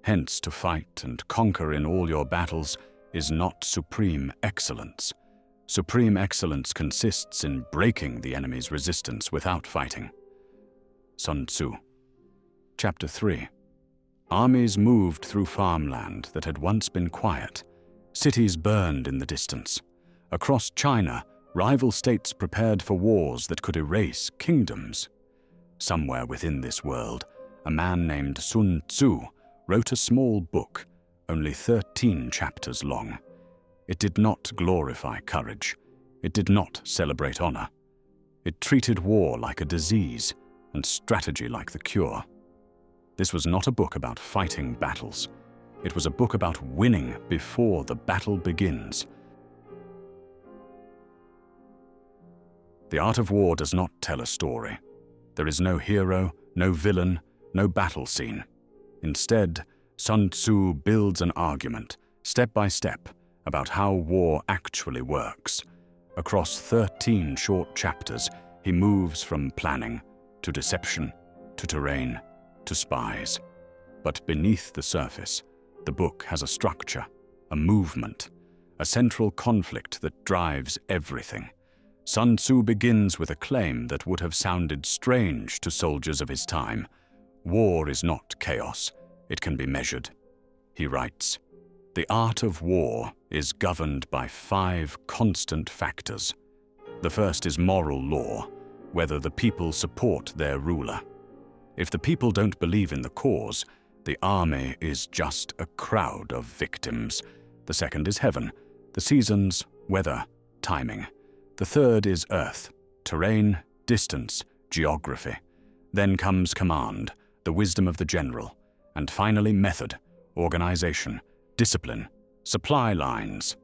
Hence, to fight and conquer in all your battles is not supreme excellence. Supreme excellence consists in breaking the enemy's resistance without fighting. Sun Tzu. Chapter 3. Armies moved through farmland that had once been quiet. Cities burned in the distance. Across China, rival states prepared for wars that could erase kingdoms. Somewhere within this world, a man named Sun Tzu wrote a small book, only 13 chapters long. It did not glorify courage. It did not celebrate honor. It treated war like a disease and strategy like the cure. This was not a book about fighting battles. It was a book about winning before the battle begins. The art of war does not tell a story. There is no hero, no villain, no battle scene. Instead, Sun Tzu builds an argument, step by step, about how war actually works. Across 13 short chapters, he moves from planning to deception, to terrain, to spies. But beneath the surface, the book has a structure, a movement, a central conflict that drives everything. Sun Tzu begins with a claim that would have sounded strange to soldiers of his time. War is not chaos. It can be measured. He writes, "The art of war is governed by 5 constant factors. The first is moral law, whether the people support their ruler. If the people don't believe in the cause, the army is just a crowd of victims. The second is heaven, the seasons, weather, timing. The third is earth, terrain, distance, geography. Then comes command, the wisdom of the general, and finally method, organization, discipline, supply lines."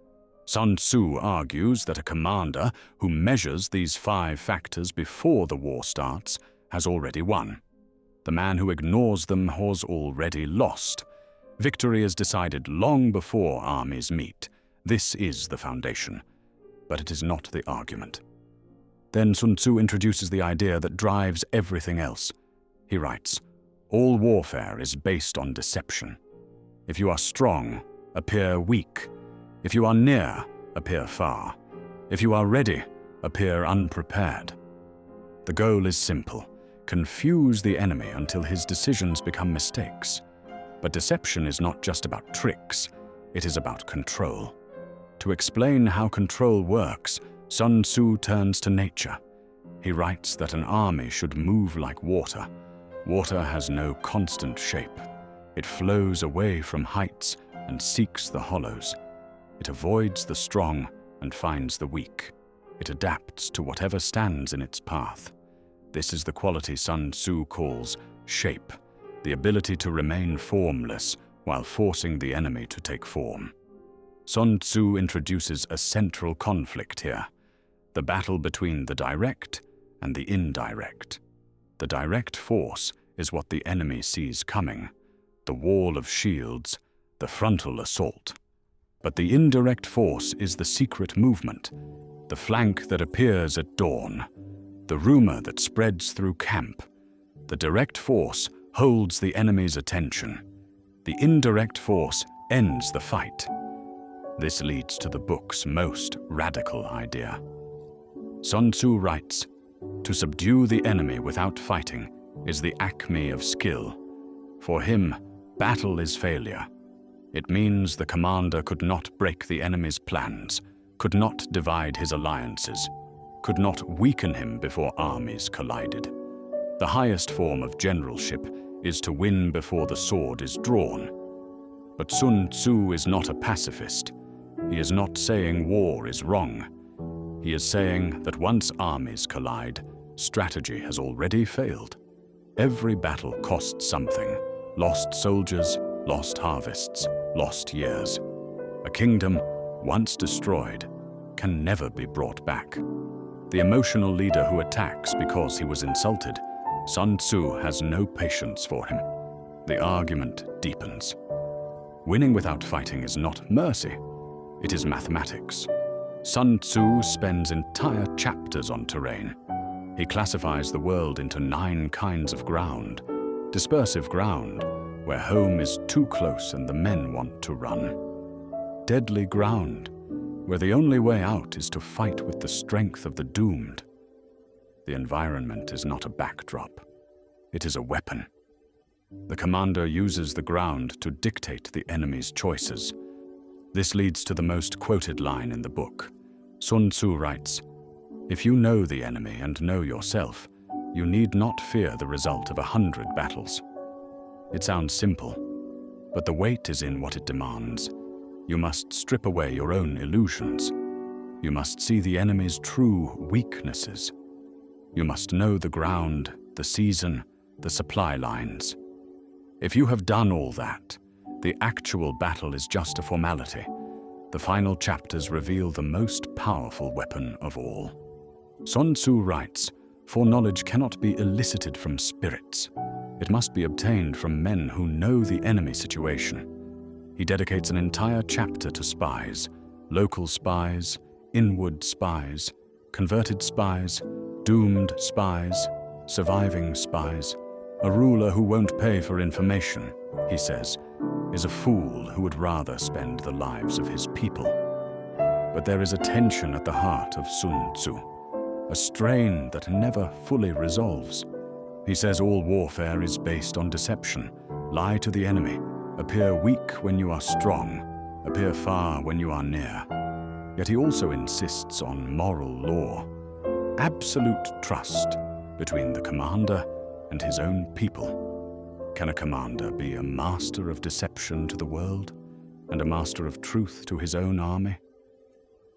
Sun Tzu argues that a commander who measures these 5 factors before the war starts has already won. The man who ignores them has already lost. Victory is decided long before armies meet. This is the foundation, but it is not the argument. Then Sun Tzu introduces the idea that drives everything else. He writes, "All warfare is based on deception. If you are strong, appear weak. If you are near, appear far. If you are ready, appear unprepared. The goal is simple. Confuse the enemy until his decisions become mistakes. But deception is not just about tricks, it is about control. To explain how control works, Sun Tzu turns to nature. He writes that an army should move like water. Water has no constant shape. It flows away from heights and seeks the hollows. It avoids the strong and finds the weak. It adapts to whatever stands in its path. This is the quality Sun Tzu calls shape, the ability to remain formless while forcing the enemy to take form. Sun Tzu introduces a central conflict here, the battle between the direct and the indirect. The direct force is what the enemy sees coming, the wall of shields, the frontal assault. But the indirect force is the secret movement, the flank that appears at dawn, the rumor that spreads through camp. The direct force holds the enemy's attention. The indirect force ends the fight. This leads to the book's most radical idea. Sun Tzu writes, "To subdue the enemy without fighting is the acme of skill. For him, battle is failure. It means the commander could not break the enemy's plans, could not divide his alliances, could not weaken him before armies collided. The highest form of generalship is to win before the sword is drawn." But Sun Tzu is not a pacifist. He is not saying war is wrong. He is saying that once armies collide, strategy has already failed. Every battle costs something: lost soldiers, lost harvests, lost years. A kingdom, once destroyed, can never be brought back. The emotional leader who attacks because he was insulted, Sun Tzu has no patience for him. The argument deepens. Winning without fighting is not mercy, it is mathematics. Sun Tzu spends entire chapters on terrain. He classifies the world into 9 kinds of ground. Dispersive ground, where home is too close and the men want to run. Deadly ground, where the only way out is to fight with the strength of the doomed. The environment is not a backdrop. It is a weapon. The commander uses the ground to dictate the enemy's choices. This leads to the most quoted line in the book. Sun Tzu writes, "If you know the enemy and know yourself, you need not fear the result of 100 battles." It sounds simple, but the weight is in what it demands. You must strip away your own illusions. You must see the enemy's true weaknesses. You must know the ground, the season, the supply lines. If you have done all that, the actual battle is just a formality. The final chapters reveal the most powerful weapon of all. Sun Tzu writes, "Foreknowledge cannot be elicited from spirits. It must be obtained from men who know the enemy situation." He dedicates an entire chapter to spies, local spies, inward spies, converted spies, doomed spies, surviving spies. A ruler who won't pay for information, he says, is a fool who would rather spend the lives of his people. But there is a tension at the heart of Sun Tzu, a strain that never fully resolves. He says all warfare is based on deception. Lie to the enemy. Appear weak when you are strong. Appear far when you are near. Yet he also insists on moral law. Absolute trust between the commander and his own people. Can a commander be a master of deception to the world and a master of truth to his own army?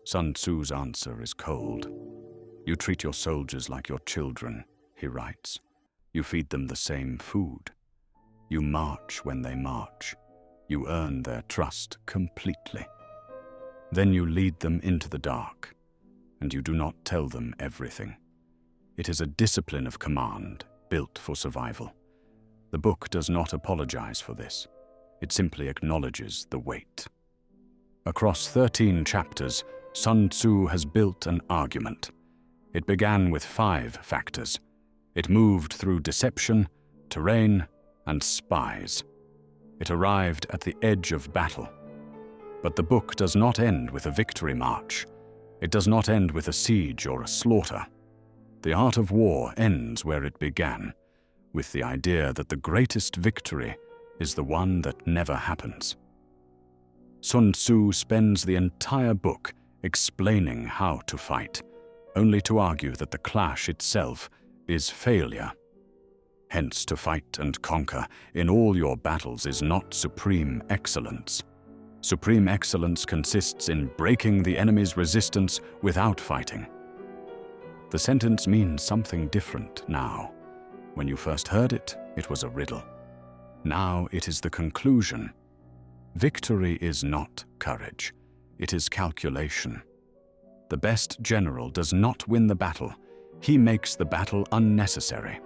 Sun Tzu's answer is cold. You treat your soldiers like your children, he writes. You feed them the same food. You march when they march. You earn their trust completely. Then you lead them into the dark, and you do not tell them everything. It is a discipline of command built for survival. The book does not apologize for this. It simply acknowledges the weight. Across 13 chapters, Sun Tzu has built an argument. It began with 5 factors. It moved through deception, terrain, and spies. It arrived at the edge of battle. But the book does not end with a victory march. It does not end with a siege or a slaughter. The art of war ends where it began, with the idea that the greatest victory is the one that never happens. Sun Tzu spends the entire book explaining how to fight, only to argue that the clash itself is failure. Hence, to fight and conquer in all your battles is not supreme excellence. Supreme excellence consists in breaking the enemy's resistance without fighting. The sentence means something different now. When you first heard it, it was a riddle. Now it is the conclusion. Victory is not courage. It is calculation. The best general does not win the battle. He makes the battle unnecessary.